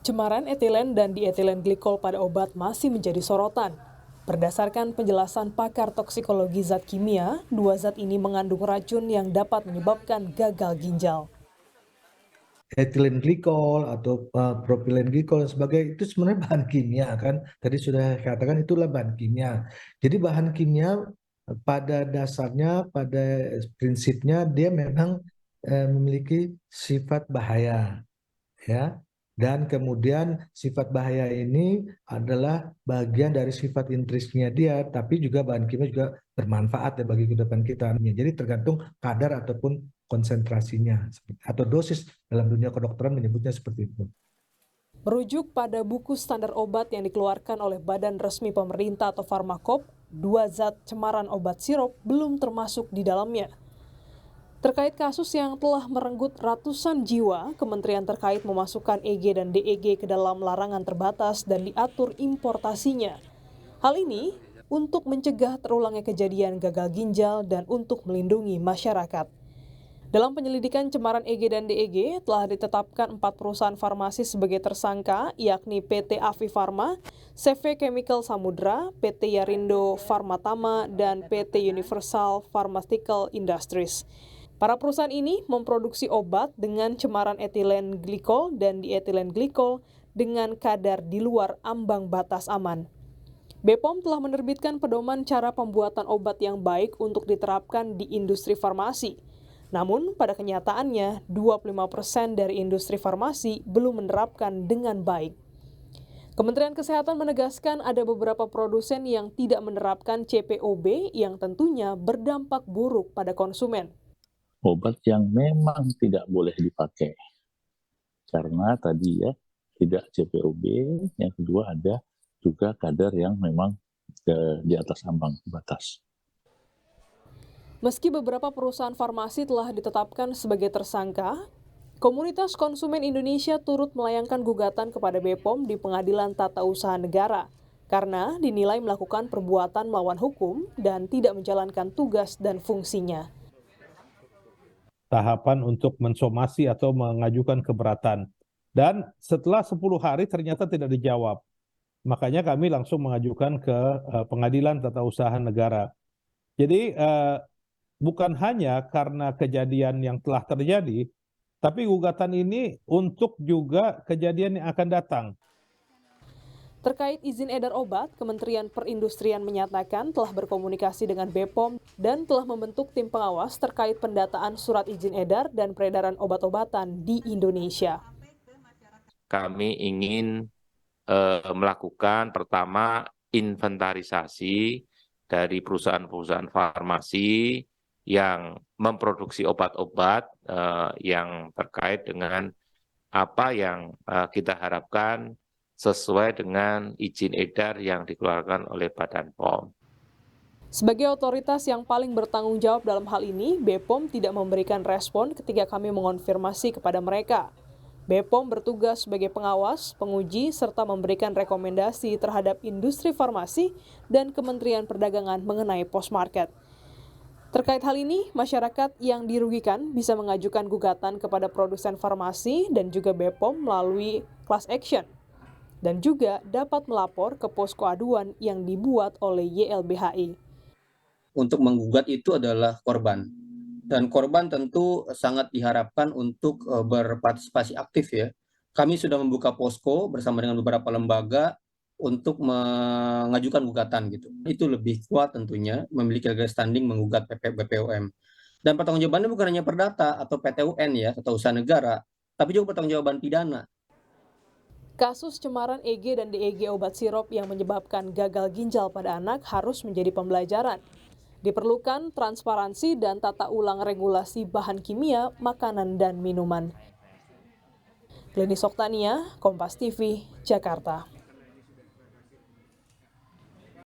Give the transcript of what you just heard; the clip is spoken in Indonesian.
Cemaran etilen dan dietilen glikol pada obat masih menjadi sorotan. Berdasarkan penjelasan pakar toksikologi zat kimia, dua zat ini mengandung racun yang dapat menyebabkan gagal ginjal. Etilen glikol atau propilen glikol dan sebagainya itu sebenarnya bahan kimia kan. Tadi sudah katakan itulah bahan kimia. Jadi bahan kimia pada dasarnya, pada prinsipnya dia memang memiliki sifat bahaya, ya. Dan kemudian sifat bahaya ini adalah bagian dari sifat intrinsiknya dia, tapi juga bahan kimia juga bermanfaat ya bagi kehidupan kita. Jadi tergantung kadar ataupun konsentrasinya atau dosis dalam dunia kedokteran menyebutnya seperti itu. Merujuk pada buku standar obat yang dikeluarkan oleh Badan Resmi Pemerintah atau Farmakop, dua zat cemaran obat sirup belum termasuk di dalamnya. Terkait kasus yang telah merenggut ratusan jiwa, kementerian terkait memasukkan EG dan DEG ke dalam larangan terbatas dan diatur importasinya. Hal ini untuk mencegah terulangnya kejadian gagal ginjal dan untuk melindungi masyarakat. Dalam penyelidikan cemaran EG dan DEG, telah ditetapkan 4 perusahaan farmasi sebagai tersangka, yakni PT Avi Pharma, CV Chemical Samudra, PT Yarindo Pharmatama, dan PT Universal Pharmaceutical Industries. Para perusahaan ini memproduksi obat dengan cemaran etilen glikol dan dietilen glikol dengan kadar di luar ambang batas aman. BPOM telah menerbitkan pedoman cara pembuatan obat yang baik untuk diterapkan di industri farmasi. Namun, pada kenyataannya, 25% dari industri farmasi belum menerapkan dengan baik. Kementerian Kesehatan menegaskan ada beberapa produsen yang tidak menerapkan CPOB yang tentunya berdampak buruk pada konsumen. Obat yang memang tidak boleh dipakai karena tadi ya tidak CPOB, yang kedua ada juga kadar yang memang di atas ambang batas. Meski beberapa perusahaan farmasi telah ditetapkan sebagai tersangka, Komunitas Konsumen Indonesia turut melayangkan gugatan kepada BPOM di Pengadilan Tata Usaha Negara karena dinilai melakukan perbuatan melawan hukum dan tidak menjalankan tugas dan fungsinya. Tahapan untuk mensomasi atau mengajukan keberatan. Dan setelah 10 hari ternyata tidak dijawab. Makanya kami langsung mengajukan ke Pengadilan Tata Usaha Negara. Jadi bukan hanya karena kejadian yang telah terjadi, tapi gugatan ini untuk juga kejadian yang akan datang. Terkait izin edar obat, Kementerian Perindustrian menyatakan telah berkomunikasi dengan BPOM dan telah membentuk tim pengawas terkait pendataan surat izin edar dan peredaran obat-obatan di Indonesia. Kami ingin melakukan pertama inventarisasi dari perusahaan-perusahaan farmasi yang memproduksi obat-obat yang terkait dengan apa yang kita harapkan sesuai dengan izin edar yang dikeluarkan oleh Badan POM. Sebagai otoritas yang paling bertanggung jawab dalam hal ini, BPOM tidak memberikan respon ketika kami mengonfirmasi kepada mereka. BPOM bertugas sebagai pengawas, penguji, serta memberikan rekomendasi terhadap industri farmasi dan Kementerian Perdagangan mengenai post-market. Terkait hal ini, masyarakat yang dirugikan bisa mengajukan gugatan kepada produsen farmasi dan juga BPOM melalui class action. Dan juga dapat melapor ke posko aduan yang dibuat oleh YLBHI. Untuk menggugat itu adalah korban. Dan korban tentu sangat diharapkan untuk berpartisipasi aktif ya. Kami sudah membuka posko bersama dengan beberapa lembaga untuk mengajukan gugatan gitu. Itu lebih kuat tentunya memiliki legal standing menggugat BPOM. Dan pertanggungjawabannya bukan hanya perdata atau PTUN ya, Tata Usaha Negara, tapi juga pertanggungjawaban pidana. Kasus cemaran EG dan DEG obat sirup yang menyebabkan gagal ginjal pada anak harus menjadi pembelajaran. Diperlukan transparansi dan tata ulang regulasi bahan kimia, makanan, dan minuman. Glenys Oktania, Kompas TV, Jakarta.